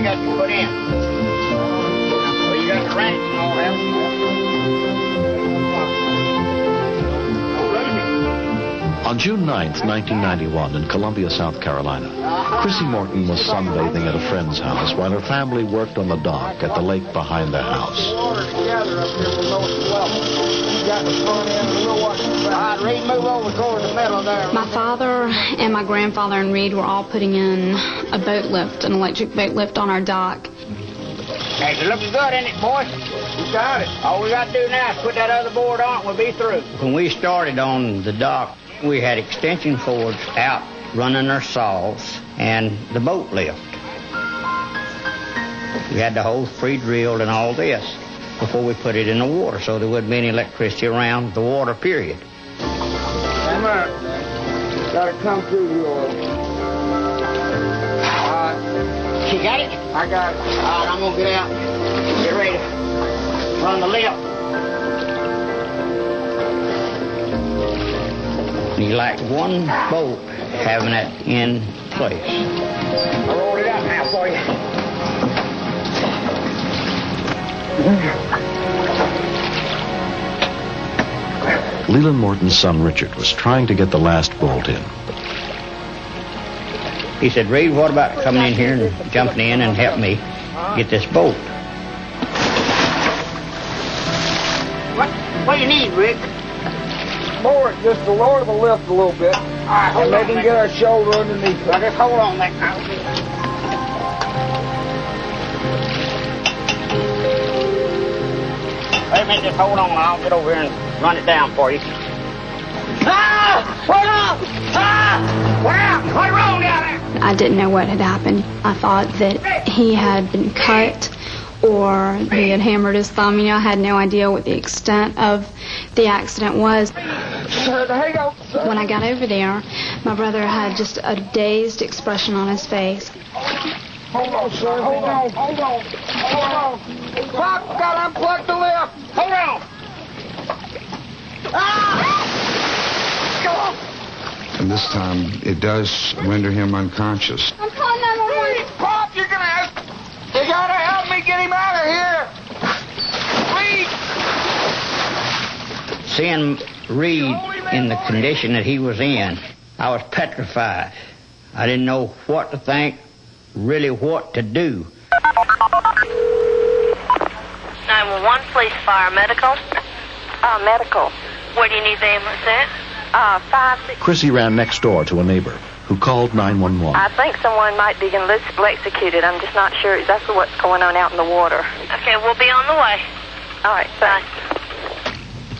got to put in. Well, you got the ranch and all that. On June 9th, 1991, in Columbia, South Carolina, Chrissy Morton was sunbathing at a friend's house while her family worked on the dock at the lake behind their house. My father and my grandfather and Reed were all putting in a boat lift, an electric boat lift on our dock. Hey, it's looking good, isn't it, boys? We got it. All we got to do now is put that other board on and we'll be through. When we started on the dock, we had extension cords out running our saws and the boat lift. We had the hose pre-drilled and all this before we put it in the water, so there wouldn't be any electricity around the water, period. Come on. Gotta come through the oil. You got it? I got it. All right, I'm gonna get out. Get ready to run the lift. You like one bolt having it in place. I'll roll it out now for you. Leland Morton's son Richard was trying to get the last bolt in. He said, Reed, what about coming in here and jumping in and help me get this bolt? What do you need, Rick? More, just to lower the lift a little bit. All right, and they can get our shoulder underneath it. Now just hold on that now. Wait a minute, just hold on. I'll get over here and run it down for you. Ah! Hold on! Ah! Wow! What's wrong down there? I didn't know what had happened. I thought that he had been cut or he had hammered his thumb. You know, I had no idea what the extent of the accident was. When I got over there, my brother had just a dazed expression on his face. Hold on, sir. Hold on. Hold on. Hold on. Pop, got to unplug the lift. Hold on. Ah! And this time, it does render him unconscious. I'm calling 911. Pop, you gotta help me get him out of here. Reed! Seeing Reed in the condition that he was in, I was petrified. I didn't know what to think, really what to do. 911, police, fire, medical? Medical. Where do you need the ambulance at? 5-6. Chrissy ran next door to a neighbor who called 911. I think someone might be electrocuted. I'm just not sure exactly what's going on out in the water. Okay, we'll be on the way. All right, thanks.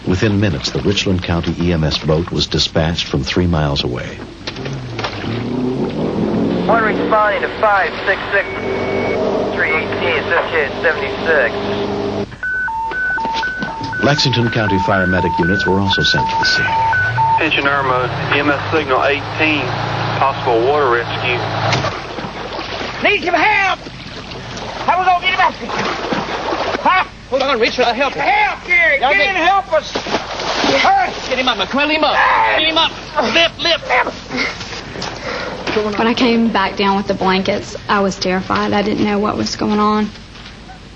Within minutes, the Richland County EMS boat was dispatched from 3 miles away. One responding to 566 318 associated 76. Lexington County fire medic units were also sent to the scene. Attention Irma, EMS signal 18, possible water rescue. Need some help! How we gonna get him out there? Huh? Hold on, Richard, I'll help you. Help, Gary! Get in and help us! Hurry! Get him up, McQuill, him up. Get him up. Lift. When I came back down with the blankets, I was terrified. I didn't know what was going on.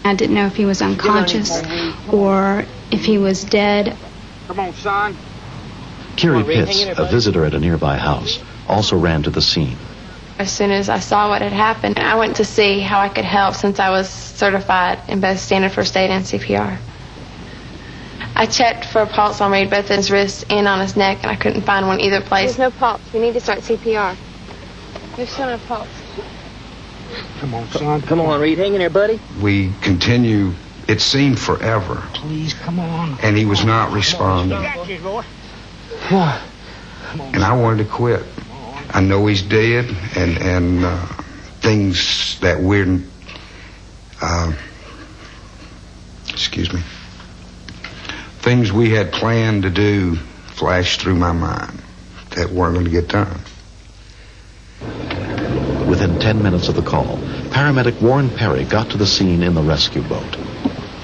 I didn't know if he was unconscious or if he was dead. Come on, son. Carrie Pitts, a visitor at a nearby house, also ran to the scene. As soon as I saw what had happened, I went to see how I could help since I was certified in both standard first aid and CPR. I checked for a pulse on Reed, both his wrists and on his neck, and I couldn't find one either place. There's no pulse. We need to start CPR. There's still no pulse. Come on, son. Come on, Reed. Hang in there, buddy. We continue. It seemed forever. Please, come on. And he was not responding. And I wanted to quit. I know he's dead, and things that weird, things we had planned to do flashed through my mind that weren't going to get done. Within 10 minutes of the call, paramedic Warren Perry got to the scene in the rescue boat.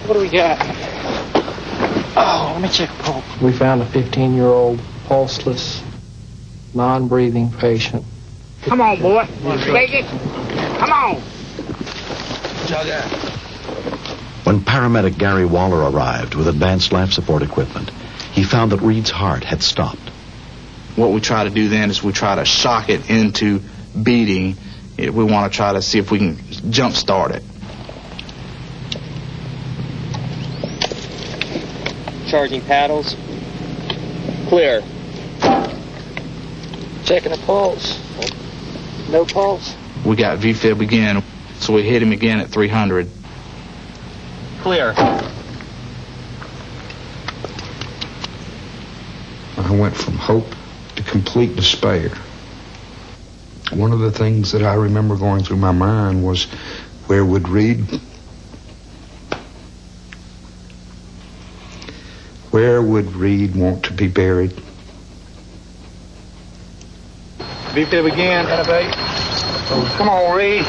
What do we got? Oh, let me check a pulse. We found a 15-year-old pulseless, non-breathing patient. Come on, boy. Take it. Come on. When paramedic Gary Waller arrived with advanced life support equipment, he found that Reed's heart had stopped. What we try to do then is we try to shock it into beating. We want to try to see if we can jump start it. Charging paddles. Clear. Checking the pulse. No pulse. We got VFib again, so we hit him again at 300. Clear. I went from hope to complete despair. One of the things that I remember going through my mind was, where would Reed? Where would Reed want to be buried? VFib again. Come on, Reed.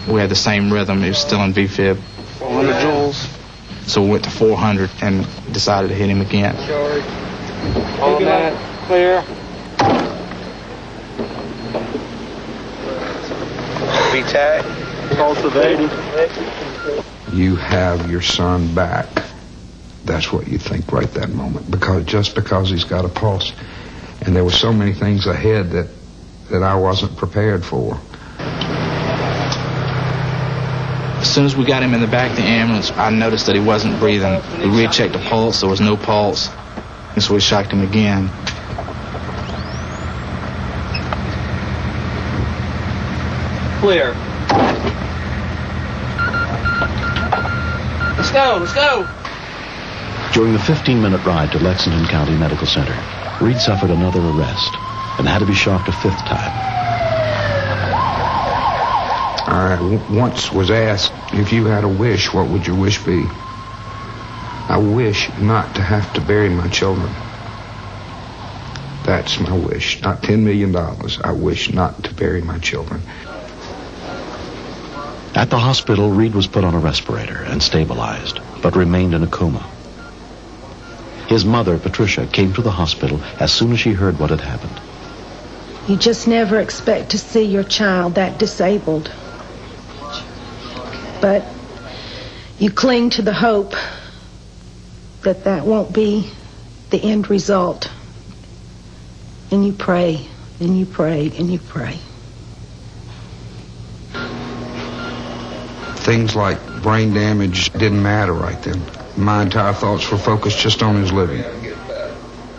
We had the same rhythm. It was still in VFib. 400 joules. So we went to 400 and decided to hit him again. All that. Clear. V-tag. Pulse of 80. You have your son back. That's what you think right that moment, just because he's got a pulse. And there were so many things ahead that I wasn't prepared for. As soon as we got him in the back of the ambulance, I noticed that he wasn't breathing. We rechecked the pulse. There was no pulse. And so we shocked him again. Clear. Let's go, let's go. During the 15-minute ride to Lexington County Medical Center, Reed suffered another arrest and had to be shocked a 5th time. I once was asked, if you had a wish, what would your wish be? I wish not to have to bury my children. That's my wish. Not $10 million. I wish not to bury my children. At the hospital, Reed was put on a respirator and stabilized, but remained in a coma. His mother, Patricia, came to the hospital as soon as she heard what had happened. You just never expect to see your child that disabled. But you cling to the hope that that won't be the end result. And you pray, and you pray, and you pray. Things like brain damage didn't matter right then. My entire thoughts were focused just on his living.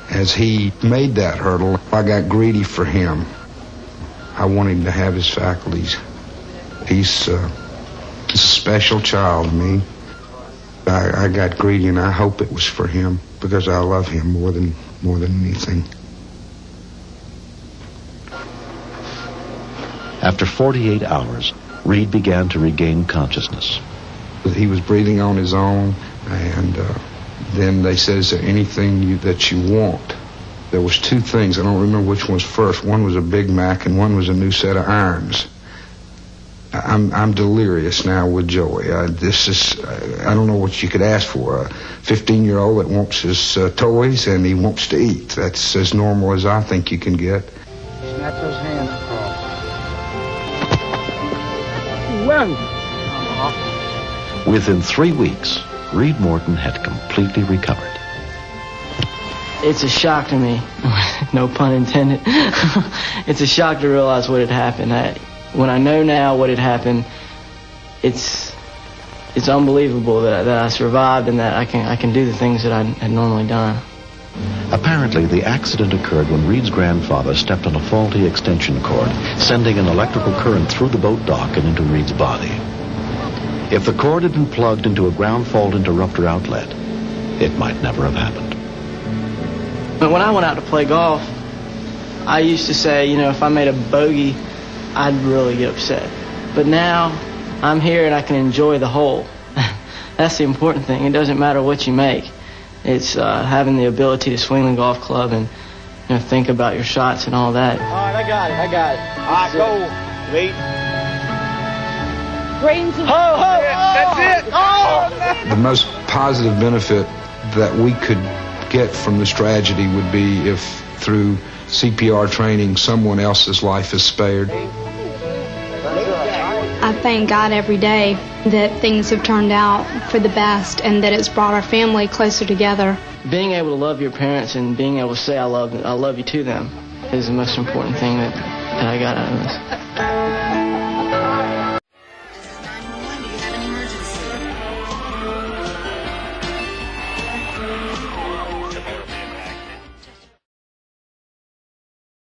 As he made that hurdle, I got greedy for him. I want him to have his faculties. He's a special child to me. I got greedy, and I hope it was for him, because I love him more than anything. After 48 hours, Reed began to regain consciousness. He was breathing on his own, and then they said, is there anything that you want? There was 2 things. I don't remember which one's first. One was a Big Mac, and one was a new set of irons. I'm delirious now with joy. I don't know what you could ask for. A 15-year-old that wants his toys, and he wants to eat. That's as normal as I think you can get. Snap those hands across. Within 3 weeks, Reed Morton had completely recovered. It's a shock to me. No pun intended. It's a shock to realize what had happened. When I know now what had happened, it's unbelievable that I survived and that I can do the things that I had normally done. Apparently, the accident occurred when Reed's grandfather stepped on a faulty extension cord, sending an electrical current through the boat dock and into Reed's body. If the cord had been plugged into a ground fault interrupter outlet, it might never have happened. But when I went out to play golf, I used to say, if I made a bogey, I'd really get upset. But now, I'm here and I can enjoy the hole. That's the important thing. It doesn't matter what you make. It's having the ability to swing the golf club and think about your shots and all that. All right, I got it. All right, go. Wait. Greens and That's it. Oh. The most positive benefit that we could get from this tragedy would be if, through CPR training, someone else's life is spared. I I thank God every day that things have turned out for the best and that it's brought our family closer together. Being able to love your parents and being able to say I love you to them is the most important thing that I got out of this.